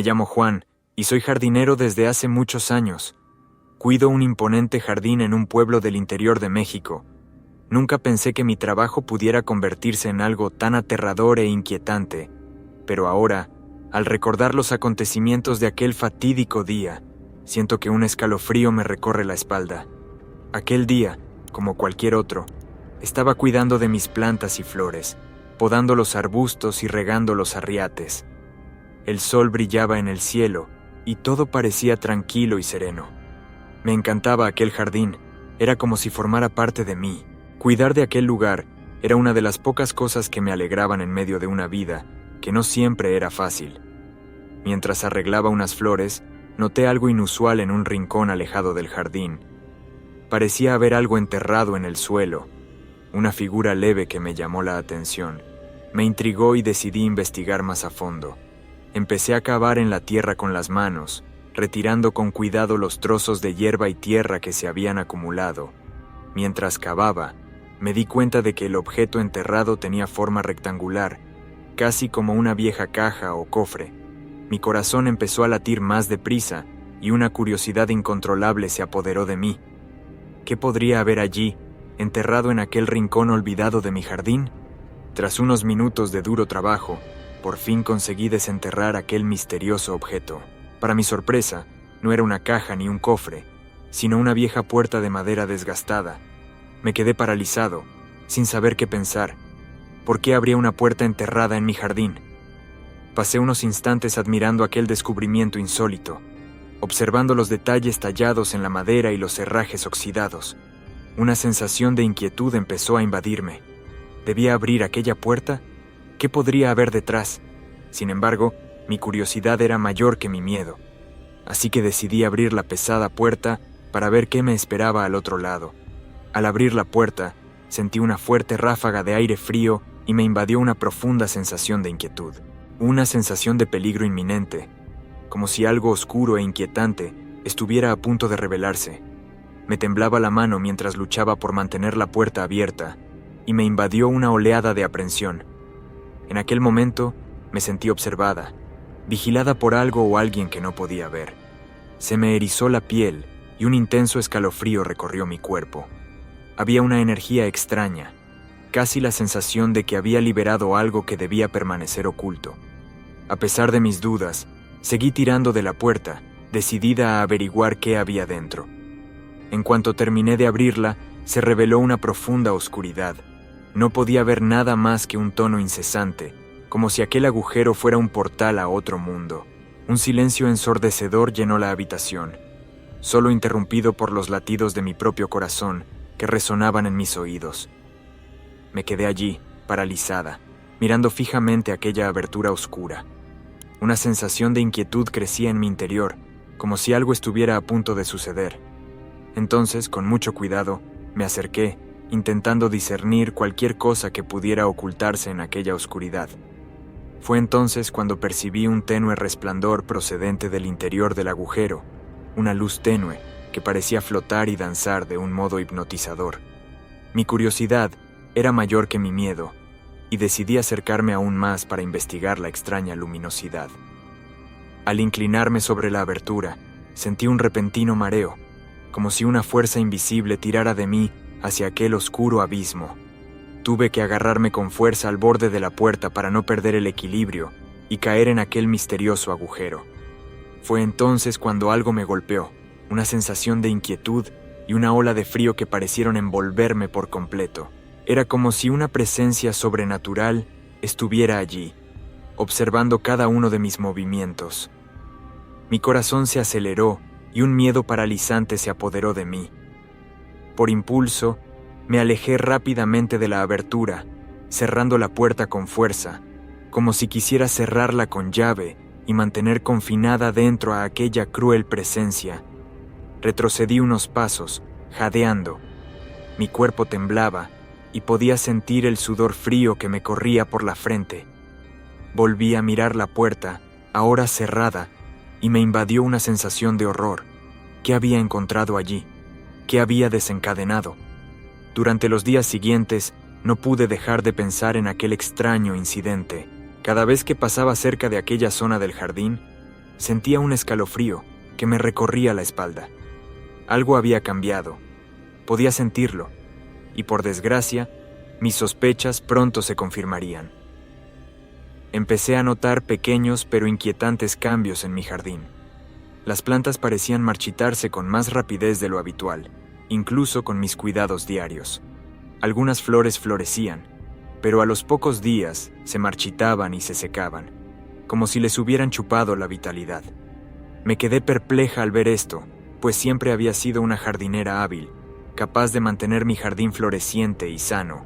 Me llamo Juan y soy jardinero desde hace muchos años. Cuido un imponente jardín en un pueblo del interior de México. Nunca pensé que mi trabajo pudiera convertirse en algo tan aterrador e inquietante, pero ahora, al recordar los acontecimientos de aquel fatídico día, siento que un escalofrío me recorre la espalda. Aquel día, como cualquier otro, estaba cuidando de mis plantas y flores, podando los arbustos y regando los arriates. El sol brillaba en el cielo y todo parecía tranquilo y sereno. Me encantaba aquel jardín, era como si formara parte de mí. Cuidar de aquel lugar era una de las pocas cosas que me alegraban en medio de una vida que no siempre era fácil. Mientras arreglaba unas flores, noté algo inusual en un rincón alejado del jardín. Parecía haber algo enterrado en el suelo, una figura leve que me llamó la atención. Me intrigó y decidí investigar más a fondo. Empecé a cavar en la tierra con las manos, retirando con cuidado los trozos de hierba y tierra que se habían acumulado. Mientras cavaba, me di cuenta de que el objeto enterrado tenía forma rectangular, casi como una vieja caja o cofre. Mi corazón empezó a latir más deprisa y una curiosidad incontrolable se apoderó de mí. ¿Qué podría haber allí, enterrado en aquel rincón olvidado de mi jardín? Tras unos minutos de duro trabajo, por fin conseguí desenterrar aquel misterioso objeto. Para mi sorpresa, no era una caja ni un cofre, sino una vieja puerta de madera desgastada. Me quedé paralizado, sin saber qué pensar. ¿Por qué habría una puerta enterrada en mi jardín? Pasé unos instantes admirando aquel descubrimiento insólito, observando los detalles tallados en la madera y los herrajes oxidados. Una sensación de inquietud empezó a invadirme. ¿Debía abrir aquella puerta? ¿Qué podría haber detrás? Sin embargo, mi curiosidad era mayor que mi miedo, así que decidí abrir la pesada puerta para ver qué me esperaba al otro lado. Al abrir la puerta, sentí una fuerte ráfaga de aire frío y me invadió una profunda sensación de inquietud. Una sensación de peligro inminente, como si algo oscuro e inquietante estuviera a punto de revelarse. Me temblaba la mano mientras luchaba por mantener la puerta abierta, y me invadió una oleada de aprensión. En aquel momento, me sentí observada, vigilada por algo o alguien que no podía ver. Se me erizó la piel y un intenso escalofrío recorrió mi cuerpo. Había una energía extraña, casi la sensación de que había liberado algo que debía permanecer oculto. A pesar de mis dudas, seguí tirando de la puerta, decidida a averiguar qué había dentro. En cuanto terminé de abrirla, se reveló una profunda oscuridad. No podía ver nada más que un tono incesante, como si aquel agujero fuera un portal a otro mundo. Un silencio ensordecedor llenó la habitación, solo interrumpido por los latidos de mi propio corazón que resonaban en mis oídos. Me quedé allí, paralizada, mirando fijamente aquella abertura oscura. Una sensación de inquietud crecía en mi interior, como si algo estuviera a punto de suceder. Entonces, con mucho cuidado, me acerqué, intentando discernir cualquier cosa que pudiera ocultarse en aquella oscuridad. Fue entonces cuando percibí un tenue resplandor procedente del interior del agujero, una luz tenue que parecía flotar y danzar de un modo hipnotizador. Mi curiosidad era mayor que mi miedo, y decidí acercarme aún más para investigar la extraña luminosidad. Al inclinarme sobre la abertura, sentí un repentino mareo, como si una fuerza invisible tirara de mí hacia aquel oscuro abismo. Tuve que agarrarme con fuerza al borde de la puerta para no perder el equilibrio y caer en aquel misterioso agujero. Fue entonces cuando algo me golpeó, una sensación de inquietud y una ola de frío que parecieron envolverme por completo. Era como si una presencia sobrenatural estuviera allí, observando cada uno de mis movimientos. Mi corazón se aceleró y un miedo paralizante se apoderó de mí. Por impulso, me alejé rápidamente de la abertura, cerrando la puerta con fuerza, como si quisiera cerrarla con llave y mantener confinada dentro a aquella cruel presencia. Retrocedí unos pasos, jadeando. Mi cuerpo temblaba y podía sentir el sudor frío que me corría por la frente. Volví a mirar la puerta, ahora cerrada, y me invadió una sensación de horror. ¿Qué había encontrado allí? ¿Qué había desencadenado? Durante los días siguientes, no pude dejar de pensar en aquel extraño incidente. Cada vez que pasaba cerca de aquella zona del jardín, Sentía un escalofrío que me recorría la espalda. Algo había cambiado. Podía sentirlo, y por desgracia, mis sospechas pronto se confirmarían. Empecé a notar pequeños pero inquietantes cambios en mi jardín. Las plantas parecían marchitarse con más rapidez de lo habitual, incluso con mis cuidados diarios. Algunas flores florecían, pero a los pocos días se marchitaban y se secaban, como si les hubieran chupado la vitalidad. Me quedé perpleja al ver esto, pues siempre había sido una jardinera hábil, capaz de mantener mi jardín floreciente y sano.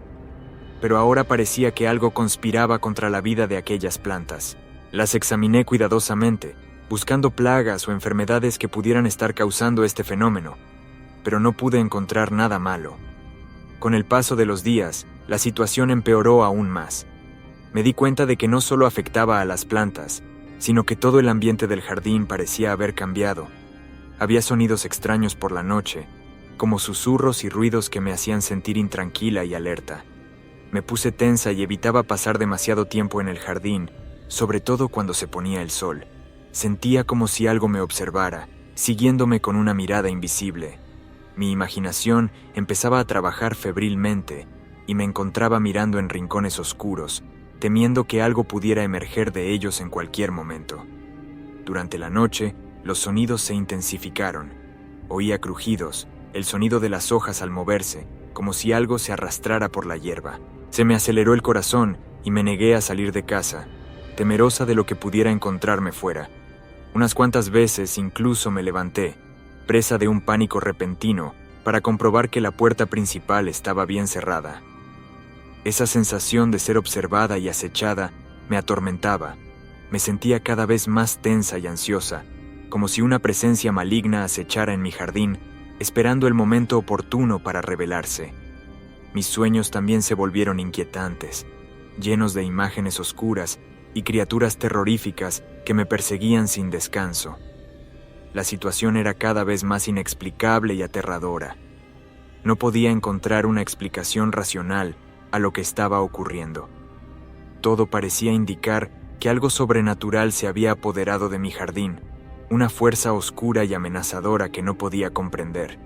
Pero ahora parecía que algo conspiraba contra la vida de aquellas plantas. Las examiné cuidadosamente, buscando plagas o enfermedades que pudieran estar causando este fenómeno, pero no pude encontrar nada malo. Con el paso de los días, la situación empeoró aún más. Me di cuenta de que no solo afectaba a las plantas, sino que todo el ambiente del jardín parecía haber cambiado. Había sonidos extraños por la noche, como susurros y ruidos que me hacían sentir intranquila y alerta. Me puse tensa y evitaba pasar demasiado tiempo en el jardín, sobre todo cuando se ponía el sol. Sentía como si algo me observara, siguiéndome con una mirada invisible. Mi imaginación empezaba a trabajar febrilmente y me encontraba mirando en rincones oscuros, temiendo que algo pudiera emerger de ellos en cualquier momento. Durante la noche, los sonidos se intensificaron. Oía crujidos, el sonido de las hojas al moverse, como si algo se arrastrara por la hierba. Se me aceleró el corazón y me negué a salir de casa, temerosa de lo que pudiera encontrarme fuera. Unas cuantas veces incluso me levanté, presa de un pánico repentino, para comprobar que la puerta principal estaba bien cerrada. Esa sensación de ser observada y acechada me atormentaba. Me sentía cada vez más tensa y ansiosa, como si una presencia maligna acechara en mi jardín, esperando el momento oportuno para revelarse. Mis sueños también se volvieron inquietantes, llenos de imágenes oscuras y criaturas terroríficas que me perseguían sin descanso. La situación era cada vez más inexplicable y aterradora. No podía encontrar una explicación racional a lo que estaba ocurriendo. Todo parecía indicar que algo sobrenatural se había apoderado de mi jardín, una fuerza oscura y amenazadora que no podía comprender.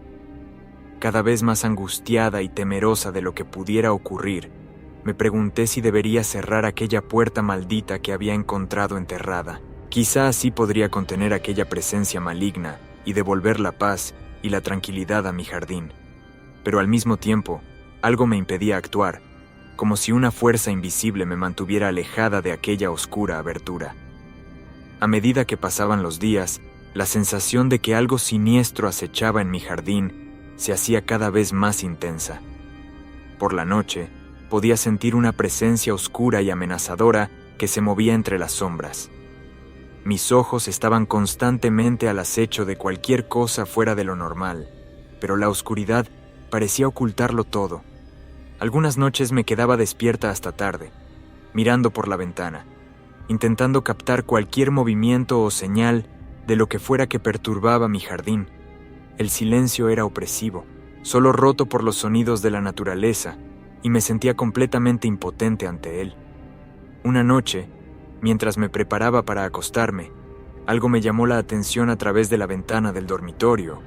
Cada vez más angustiada y temerosa de lo que pudiera ocurrir, me pregunté si debería cerrar aquella puerta maldita que había encontrado enterrada. Quizá así podría contener aquella presencia maligna y devolver la paz y la tranquilidad a mi jardín. Pero al mismo tiempo, algo me impedía actuar, como si una fuerza invisible me mantuviera alejada de aquella oscura abertura. A medida que pasaban los días, la sensación de que algo siniestro acechaba en mi jardín se hacía cada vez más intensa. Por la noche, podía sentir una presencia oscura y amenazadora que se movía entre las sombras. Mis ojos estaban constantemente al acecho de cualquier cosa fuera de lo normal, pero la oscuridad parecía ocultarlo todo. Algunas noches me quedaba despierta hasta tarde, mirando por la ventana, intentando captar cualquier movimiento o señal de lo que fuera que perturbaba mi jardín. El silencio era opresivo, solo roto por los sonidos de la naturaleza, y me sentía completamente impotente ante él. Una noche, mientras me preparaba para acostarme, algo me llamó la atención a través de la ventana del dormitorio.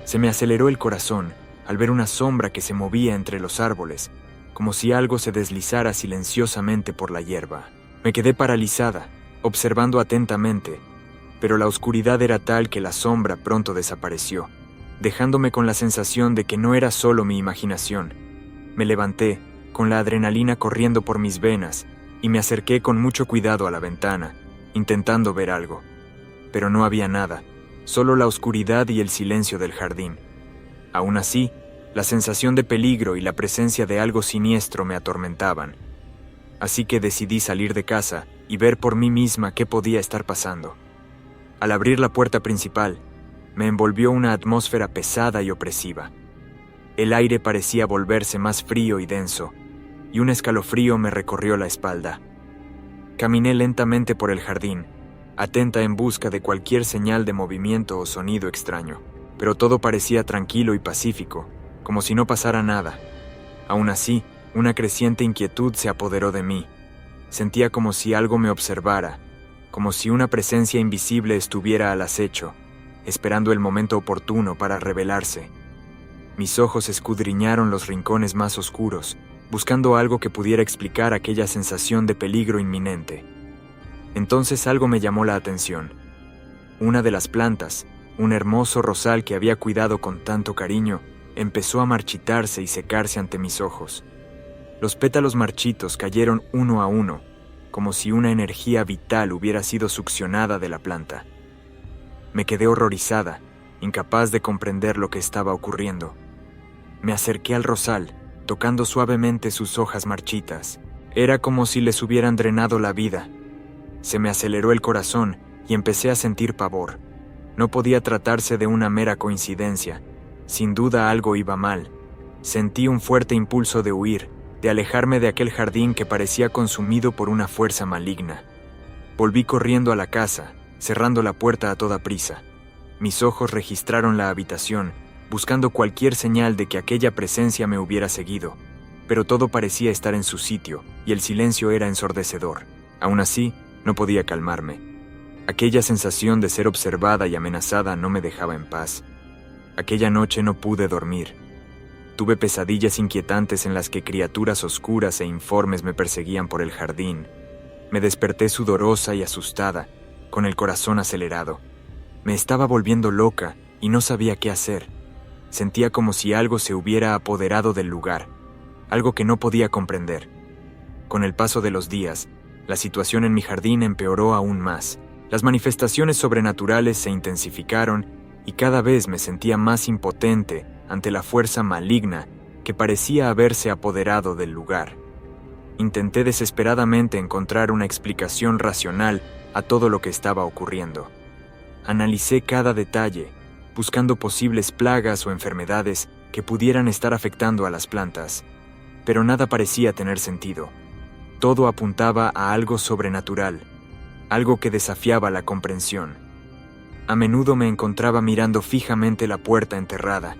Se me aceleró el corazón al ver una sombra que se movía entre los árboles, como si algo se deslizara silenciosamente por la hierba. Me quedé paralizada, observando atentamente, pero la oscuridad era tal que la sombra pronto desapareció, dejándome con la sensación de que no era solo mi imaginación. Me levanté, con la adrenalina corriendo por mis venas, y me acerqué con mucho cuidado a la ventana, intentando ver algo. Pero no había nada, solo la oscuridad y el silencio del jardín. Aún así, la sensación de peligro y la presencia de algo siniestro me atormentaban. Así que decidí salir de casa y ver por mí misma qué podía estar pasando. Al abrir la puerta principal, me envolvió una atmósfera pesada y opresiva. El aire parecía volverse más frío y denso, y un escalofrío me recorrió la espalda. Caminé lentamente por el jardín, atenta en busca de cualquier señal de movimiento o sonido extraño, pero todo parecía tranquilo y pacífico, como si no pasara nada. Aún así, una creciente inquietud se apoderó de mí. Sentía como si algo me observara, como si una presencia invisible estuviera al acecho, esperando el momento oportuno para revelarse. Mis ojos escudriñaron los rincones más oscuros, buscando algo que pudiera explicar aquella sensación de peligro inminente. Entonces algo me llamó la atención. Una de las plantas, un hermoso rosal que había cuidado con tanto cariño, empezó a marchitarse y secarse ante mis ojos. Los pétalos marchitos cayeron uno a uno, como si una energía vital hubiera sido succionada de la planta. Me quedé horrorizada, incapaz de comprender lo que estaba ocurriendo. Me acerqué al rosal, tocando suavemente sus hojas marchitas. Era como si les hubieran drenado la vida. Se me aceleró el corazón y empecé a sentir pavor. No podía tratarse de una mera coincidencia. Sin duda algo iba mal. Sentí un fuerte impulso de huir, de alejarme de aquel jardín que parecía consumido por una fuerza maligna. Volví corriendo a la casa, cerrando la puerta a toda prisa. Mis ojos registraron la habitación, buscando cualquier señal de que aquella presencia me hubiera seguido, pero todo parecía estar en su sitio y el silencio era ensordecedor. Aún así, no podía calmarme. Aquella sensación de ser observada y amenazada no me dejaba en paz. Aquella noche no pude dormir. Tuve pesadillas inquietantes en las que criaturas oscuras e informes me perseguían por el jardín. Me desperté sudorosa y asustada, con el corazón acelerado. Me estaba volviendo loca y no sabía qué hacer. Sentía como si algo se hubiera apoderado del lugar, algo que no podía comprender. Con el paso de los días, la situación en mi jardín empeoró aún más. Las manifestaciones sobrenaturales se intensificaron y cada vez me sentía más impotente ante la fuerza maligna que parecía haberse apoderado del lugar. Intenté desesperadamente encontrar una explicación racional a todo lo que estaba ocurriendo. Analicé cada detalle, buscando posibles plagas o enfermedades que pudieran estar afectando a las plantas, pero nada parecía tener sentido. Todo apuntaba a algo sobrenatural, algo que desafiaba la comprensión. A menudo me encontraba mirando fijamente la puerta enterrada,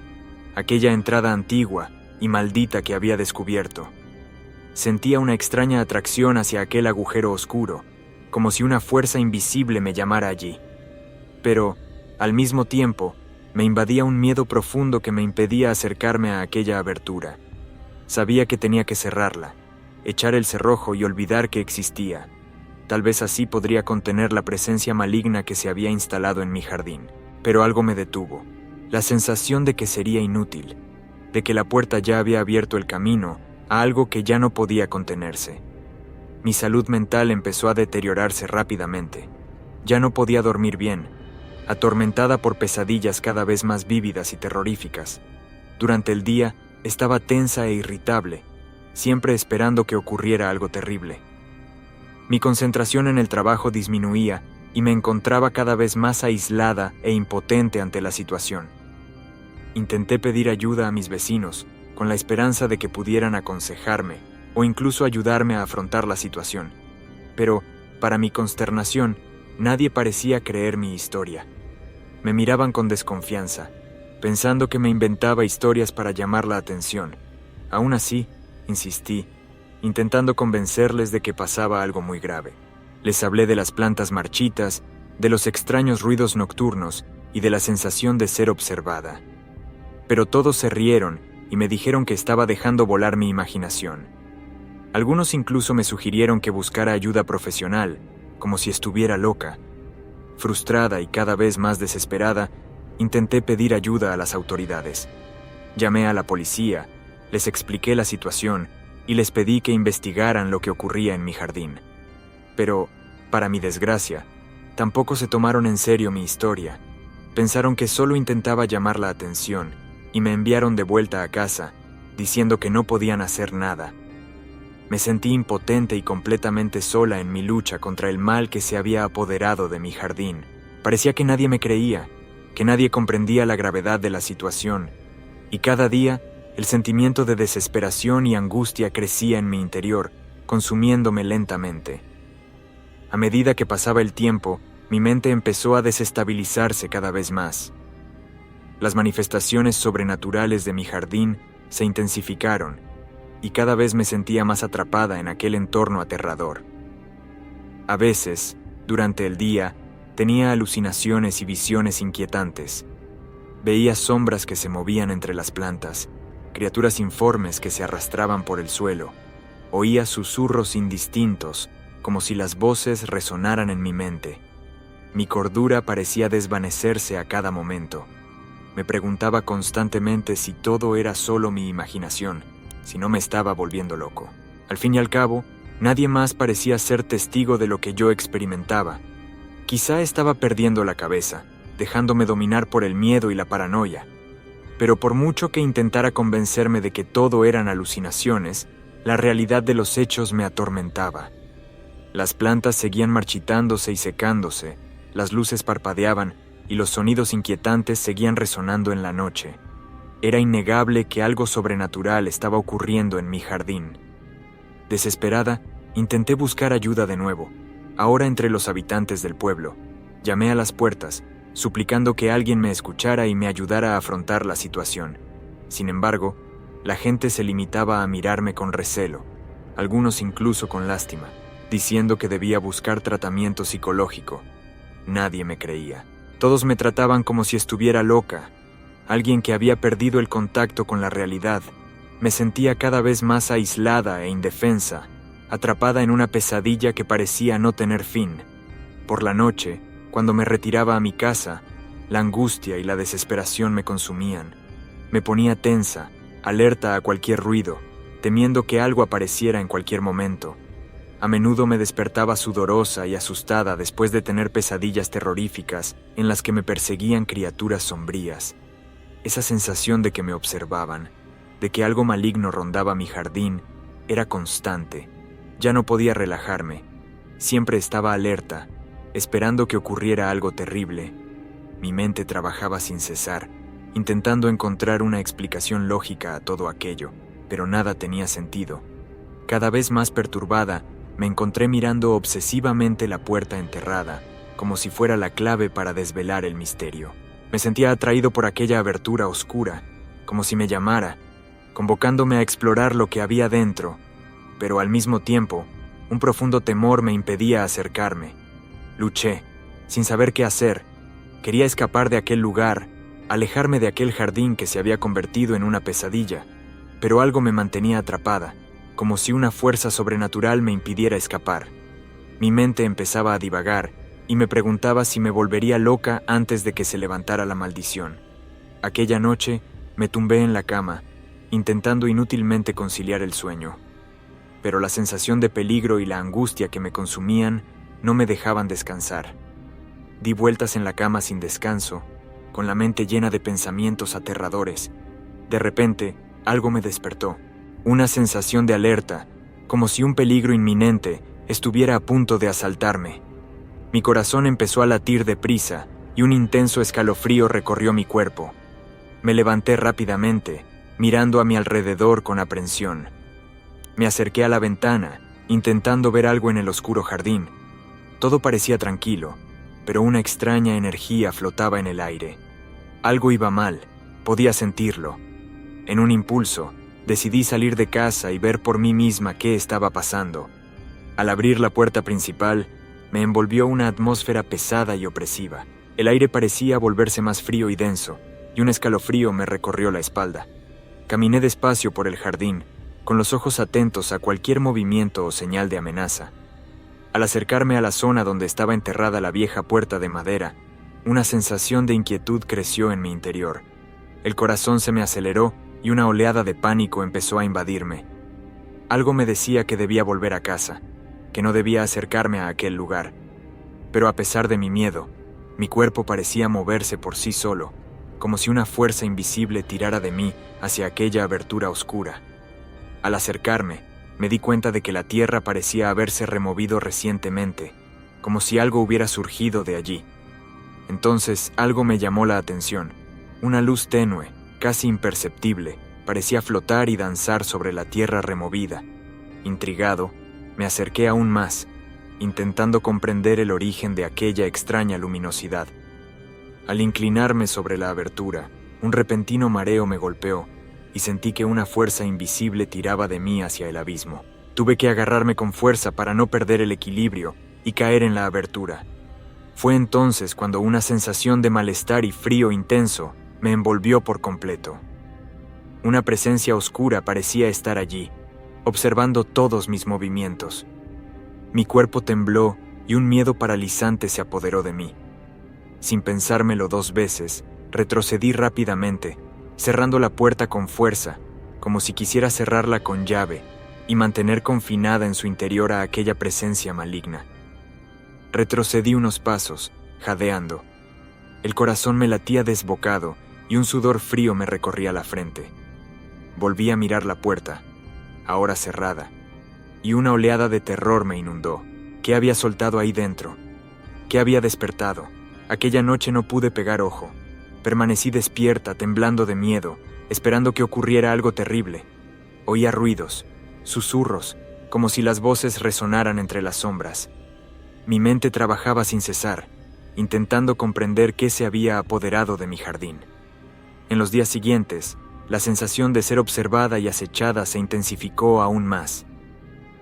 aquella entrada antigua y maldita que había descubierto. Sentía una extraña atracción hacia aquel agujero oscuro, como si una fuerza invisible me llamara allí. Pero, al mismo tiempo, me invadía un miedo profundo que me impedía acercarme a aquella abertura. Sabía que tenía que cerrarla, echar el cerrojo y olvidar que existía. Tal vez así podría contener la presencia maligna que se había instalado en mi jardín. Pero algo me detuvo. La sensación de que sería inútil, de que la puerta ya había abierto el camino a algo que ya no podía contenerse. Mi salud mental empezó a deteriorarse rápidamente. Ya no podía dormir bien, atormentada por pesadillas cada vez más vívidas y terroríficas. Durante el día estaba tensa e irritable, siempre esperando que ocurriera algo terrible. Mi concentración en el trabajo disminuía y me encontraba cada vez más aislada e impotente ante la situación. Intenté pedir ayuda a mis vecinos, con la esperanza de que pudieran aconsejarme o incluso ayudarme a afrontar la situación. Pero, para mi consternación, nadie parecía creer mi historia. Me miraban con desconfianza, pensando que me inventaba historias para llamar la atención. Aún así, insistí, intentando convencerles de que pasaba algo muy grave. Les hablé de las plantas marchitas, de los extraños ruidos nocturnos y de la sensación de ser observada. Pero todos se rieron y me dijeron que estaba dejando volar mi imaginación. Algunos incluso me sugirieron que buscara ayuda profesional, como si estuviera loca. Frustrada y cada vez más desesperada, intenté pedir ayuda a las autoridades. Llamé a la policía, les expliqué la situación y les pedí que investigaran lo que ocurría en mi jardín. Pero, para mi desgracia, tampoco se tomaron en serio mi historia. Pensaron que solo intentaba llamar la atención y me enviaron de vuelta a casa, diciendo que no podían hacer nada. Me sentí impotente y completamente sola en mi lucha contra el mal que se había apoderado de mi jardín. Parecía que nadie me creía, que nadie comprendía la gravedad de la situación, y cada día el sentimiento de desesperación y angustia crecía en mi interior, consumiéndome lentamente. A medida que pasaba el tiempo, mi mente empezó a desestabilizarse cada vez más. Las manifestaciones sobrenaturales de mi jardín se intensificaron, y cada vez me sentía más atrapada en aquel entorno aterrador. A veces, Durante el día, tenía alucinaciones y visiones inquietantes. Veía sombras que se movían entre las plantas, criaturas informes que se arrastraban por el suelo. Oía susurros indistintos, como si las voces resonaran en mi mente. Mi cordura parecía desvanecerse a cada momento. Me preguntaba constantemente si todo era solo mi imaginación, si no me estaba volviendo loco. Al fin y al cabo, nadie más parecía ser testigo de lo que yo experimentaba. Quizá estaba perdiendo la cabeza, dejándome dominar por el miedo y la paranoia. Pero por mucho que intentara convencerme de que todo eran alucinaciones, la realidad de los hechos me atormentaba. Las plantas seguían marchitándose y secándose, las luces parpadeaban y los sonidos inquietantes seguían resonando en la noche. Era innegable que algo sobrenatural estaba ocurriendo en mi jardín. Desesperada, intenté buscar ayuda de nuevo, ahora entre los habitantes del pueblo. Llamé a las puertas, suplicando que alguien me escuchara y me ayudara a afrontar la situación. Sin embargo, la gente se limitaba a mirarme con recelo, algunos incluso con lástima, diciendo que debía buscar tratamiento psicológico. Nadie me creía. Todos me trataban como si estuviera loca, alguien que había perdido el contacto con la realidad. Me sentía cada vez más aislada e indefensa, atrapada en una pesadilla que parecía no tener fin. Por la noche, cuando me retiraba a mi casa, la angustia y la desesperación me consumían. Me ponía tensa, alerta a cualquier ruido, temiendo que algo apareciera en cualquier momento. A menudo me despertaba sudorosa y asustada después de tener pesadillas terroríficas en las que me perseguían criaturas sombrías. Esa sensación de que me observaban, de que algo maligno rondaba mi jardín, era constante. Ya no podía relajarme. Siempre estaba alerta, esperando que ocurriera algo terrible. Mi mente trabajaba sin cesar, intentando encontrar una explicación lógica a todo aquello, pero nada tenía sentido. Cada vez más perturbada, me encontré mirando obsesivamente la puerta enterrada, como si fuera la clave para desvelar el misterio. Me sentía atraído por aquella abertura oscura, como si me llamara, convocándome a explorar lo que había dentro, pero al mismo tiempo, un profundo temor me impedía acercarme. Luché, sin saber qué hacer. Quería escapar de aquel lugar, alejarme de aquel jardín que se había convertido en una pesadilla, pero algo me mantenía atrapada, como si una fuerza sobrenatural me impidiera escapar. Mi mente empezaba a divagar y me preguntaba si me volvería loca antes de que se levantara la maldición. Aquella noche me tumbé en la cama, intentando inútilmente conciliar el sueño. Pero la sensación de peligro y la angustia que me consumían no me dejaban descansar. Di vueltas en la cama sin descanso, con la mente llena de pensamientos aterradores. De repente, algo me despertó. Una sensación de alerta, como si un peligro inminente estuviera a punto de asaltarme. Mi corazón empezó a latir deprisa y un intenso escalofrío recorrió mi cuerpo. Me levanté rápidamente, mirando a mi alrededor con aprensión. Me acerqué a la ventana, intentando ver algo en el oscuro jardín. Todo parecía tranquilo, pero una extraña energía flotaba en el aire. Algo iba mal, podía sentirlo. En un impulso, decidí salir de casa y ver por mí misma qué estaba pasando. Al abrir la puerta principal, me envolvió una atmósfera pesada y opresiva. El aire parecía volverse más frío y denso, y un escalofrío me recorrió la espalda. Caminé despacio por el jardín, con los ojos atentos a cualquier movimiento o señal de amenaza. Al acercarme a la zona donde estaba enterrada la vieja puerta de madera, una sensación de inquietud creció en mi interior. El corazón se me aceleró y una oleada de pánico empezó a invadirme. Algo me decía que debía volver a casa, que no debía acercarme a aquel lugar. Pero a pesar de mi miedo, mi cuerpo parecía moverse por sí solo, como si una fuerza invisible tirara de mí hacia aquella abertura oscura. Al acercarme, me di cuenta de que la tierra parecía haberse removido recientemente, como si algo hubiera surgido de allí. Entonces algo me llamó la atención. Una luz tenue, casi imperceptible, parecía flotar y danzar sobre la tierra removida. Intrigado, me acerqué aún más, intentando comprender el origen de aquella extraña luminosidad. Al inclinarme sobre la abertura, un repentino mareo me golpeó y sentí que una fuerza invisible tiraba de mí hacia el abismo. Tuve que agarrarme con fuerza para no perder el equilibrio y caer en la abertura. Fue entonces cuando una sensación de malestar y frío intenso me envolvió por completo. Una presencia oscura parecía estar allí, observando todos mis movimientos. Mi cuerpo tembló y un miedo paralizante se apoderó de mí. Sin pensármelo 2 veces, retrocedí rápidamente, cerrando la puerta con fuerza, como si quisiera cerrarla con llave y mantener confinada en su interior a aquella presencia maligna. Retrocedí unos pasos, jadeando. El corazón me latía desbocado y un sudor frío me recorría la frente. Volví a mirar la puerta, ahora cerrada, y una oleada de terror me inundó. ¿Qué había soltado ahí dentro? ¿Qué había despertado? Aquella noche no pude pegar ojo. Permanecí despierta, temblando de miedo, esperando que ocurriera algo terrible. Oía ruidos, susurros, como si las voces resonaran entre las sombras. Mi mente trabajaba sin cesar, intentando comprender qué se había apoderado de mi jardín. En los días siguientes, la sensación de ser observada y acechada se intensificó aún más.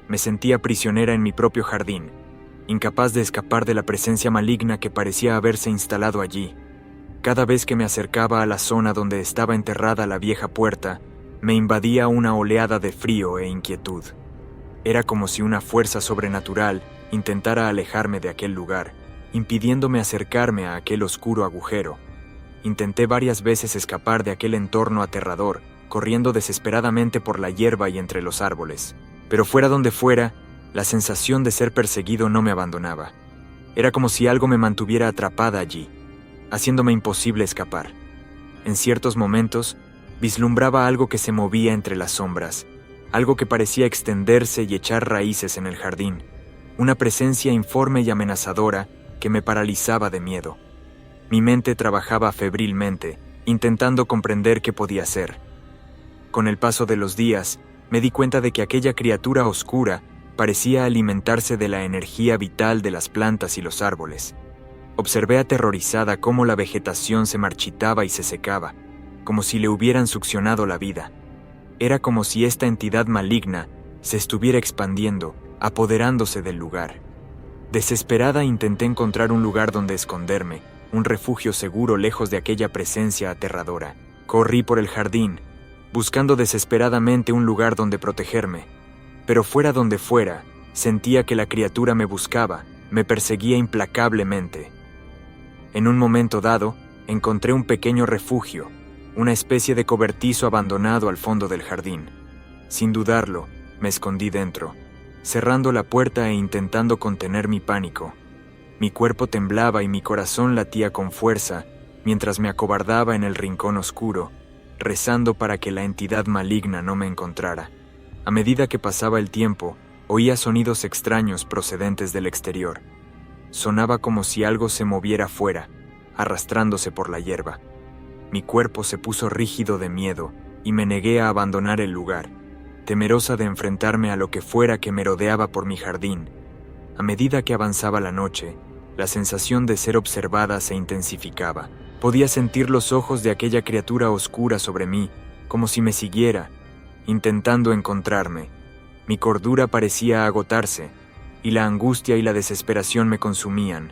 Me sentía prisionera en mi propio jardín, incapaz de escapar de la presencia maligna que parecía haberse instalado allí. Cada vez que me acercaba a la zona donde estaba enterrada la vieja puerta, me invadía una oleada de frío e inquietud. Era como si una fuerza sobrenatural intentara alejarme de aquel lugar, impidiéndome acercarme a aquel oscuro agujero. Intenté varias veces escapar de aquel entorno aterrador, corriendo desesperadamente por la hierba y entre los árboles. Pero fuera donde fuera, la sensación de ser perseguido no me abandonaba. Era como si algo me mantuviera atrapada allí, haciéndome imposible escapar. En ciertos momentos, vislumbraba algo que se movía entre las sombras, algo que parecía extenderse y echar raíces en el jardín, una presencia informe y amenazadora que me paralizaba de miedo. Mi mente trabajaba febrilmente, intentando comprender qué podía ser. Con el paso de los días, me di cuenta de que aquella criatura oscura parecía alimentarse de la energía vital de las plantas y los árboles. Observé aterrorizada cómo la vegetación se marchitaba y se secaba, como si le hubieran succionado la vida. Era como si esta entidad maligna se estuviera expandiendo, apoderándose del lugar. Desesperada intenté encontrar un lugar donde esconderme, un refugio seguro lejos de aquella presencia aterradora. Corrí por el jardín, buscando desesperadamente un lugar donde protegerme. Pero fuera donde fuera, sentía que la criatura me buscaba, me perseguía implacablemente. En un momento dado, encontré un pequeño refugio, una especie de cobertizo abandonado al fondo del jardín. Sin dudarlo, me escondí dentro, cerrando la puerta e intentando contener mi pánico. Mi cuerpo temblaba y mi corazón latía con fuerza, mientras me acobardaba en el rincón oscuro, rezando para que la entidad maligna no me encontrara. A medida que pasaba el tiempo, oía sonidos extraños procedentes del exterior. Sonaba como si algo se moviera fuera, arrastrándose por la hierba. Mi cuerpo se puso rígido de miedo y me negué a abandonar el lugar, temerosa de enfrentarme a lo que fuera que merodeaba por mi jardín. A medida que avanzaba la noche, la sensación de ser observada se intensificaba. Podía sentir los ojos de aquella criatura oscura sobre mí, como si me siguiera, intentando encontrarme. Mi cordura parecía agotarse, y la angustia y la desesperación me consumían.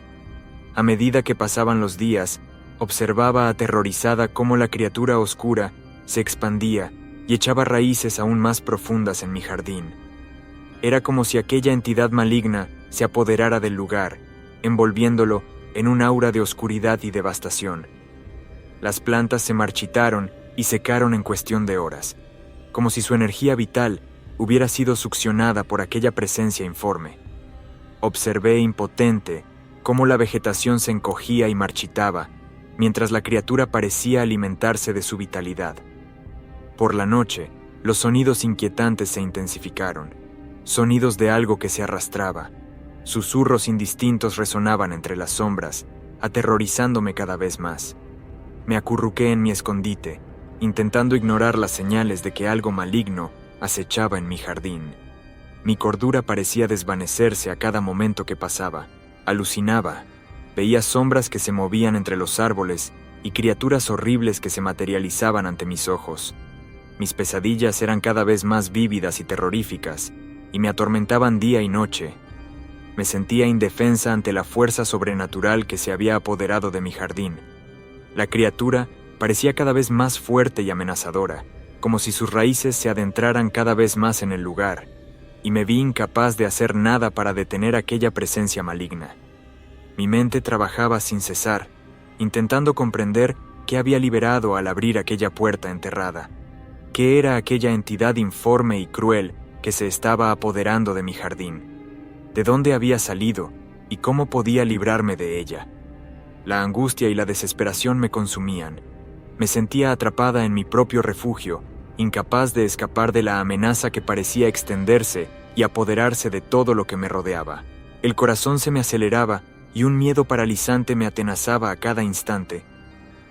A medida que pasaban los días, observaba aterrorizada cómo la criatura oscura se expandía y echaba raíces aún más profundas en mi jardín. Era como si aquella entidad maligna se apoderara del lugar, envolviéndolo en un aura de oscuridad y devastación. Las plantas se marchitaron y secaron en cuestión de horas, como si su energía vital hubiera sido succionada por aquella presencia informe. Observé impotente cómo la vegetación se encogía y marchitaba, mientras la criatura parecía alimentarse de su vitalidad. Por la noche, los sonidos inquietantes se intensificaron, sonidos de algo que se arrastraba. Susurros indistintos resonaban entre las sombras, aterrorizándome cada vez más. Me acurruqué en mi escondite, intentando ignorar las señales de que algo maligno acechaba en mi jardín. Mi cordura parecía desvanecerse a cada momento que pasaba. Alucinaba. Veía sombras que se movían entre los árboles y criaturas horribles que se materializaban ante mis ojos. Mis pesadillas eran cada vez más vívidas y terroríficas, y me atormentaban día y noche. Me sentía indefensa ante la fuerza sobrenatural que se había apoderado de mi jardín. La criatura parecía cada vez más fuerte y amenazadora, como si sus raíces se adentraran cada vez más en el lugar, y me vi incapaz de hacer nada para detener aquella presencia maligna. Mi mente trabajaba sin cesar, intentando comprender qué había liberado al abrir aquella puerta enterrada. ¿Qué era aquella entidad informe y cruel que se estaba apoderando de mi jardín? ¿De dónde había salido y cómo podía librarme de ella? La angustia y la desesperación me consumían. Me sentía atrapada en mi propio refugio, incapaz de escapar de la amenaza que parecía extenderse y apoderarse de todo lo que me rodeaba. El corazón se me aceleraba y un miedo paralizante me atenazaba a cada instante.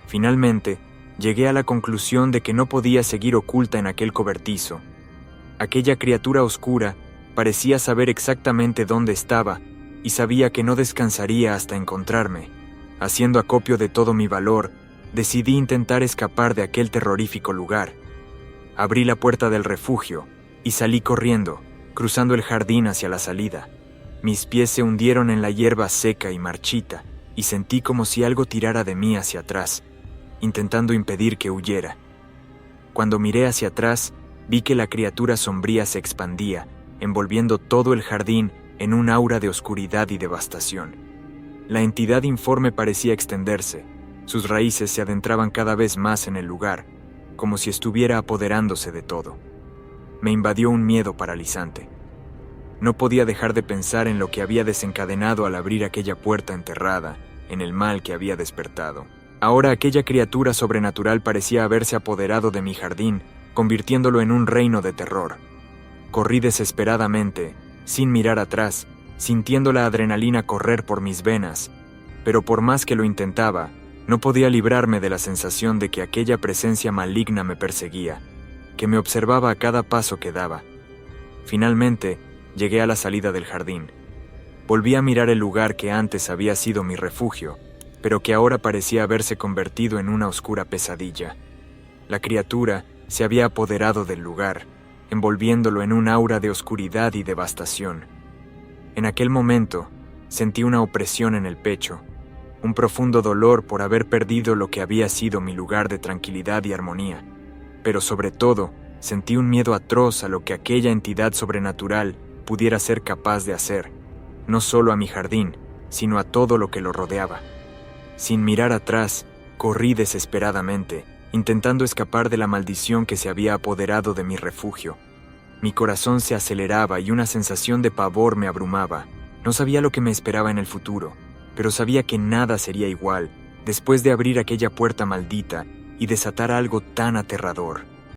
Finalmente, llegué a la conclusión de que no podía seguir oculta en aquel cobertizo. Aquella criatura oscura parecía saber exactamente dónde estaba y sabía que no descansaría hasta encontrarme. Haciendo acopio de todo mi valor, decidí intentar escapar de aquel terrorífico lugar. Abrí la puerta del refugio y salí corriendo, cruzando el jardín hacia la salida. Mis pies se hundieron en la hierba seca y marchita y sentí como si algo tirara de mí hacia atrás, intentando impedir que huyera. Cuando miré hacia atrás, vi que la criatura sombría se expandía, envolviendo todo el jardín en un aura de oscuridad y devastación. La entidad informe parecía extenderse. Sus raíces se adentraban cada vez más en el lugar, como si estuviera apoderándose de todo. Me invadió un miedo paralizante. No podía dejar de pensar en lo que había desencadenado al abrir aquella puerta enterrada, en el mal que había despertado. Ahora aquella criatura sobrenatural parecía haberse apoderado de mi jardín, convirtiéndolo en un reino de terror. Corrí desesperadamente, sin mirar atrás, sintiendo la adrenalina correr por mis venas, pero por más que lo intentaba, no podía librarme de la sensación de que aquella presencia maligna me perseguía, que me observaba a cada paso que daba. Finalmente, llegué a la salida del jardín. Volví a mirar el lugar que antes había sido mi refugio, pero que ahora parecía haberse convertido en una oscura pesadilla. La criatura se había apoderado del lugar, envolviéndolo en un aura de oscuridad y devastación. En aquel momento, sentí una opresión en el pecho, un profundo dolor por haber perdido lo que había sido mi lugar de tranquilidad y armonía, pero sobre todo, sentí un miedo atroz a lo que aquella entidad sobrenatural pudiera ser capaz de hacer, no solo a mi jardín, sino a todo lo que lo rodeaba. Sin mirar atrás, corrí desesperadamente, intentando escapar de la maldición que se había apoderado de mi refugio. Mi corazón se aceleraba y una sensación de pavor me abrumaba. No sabía lo que me esperaba en el futuro, pero sabía que nada sería igual después de abrir aquella puerta maldita y desatar algo tan aterrador.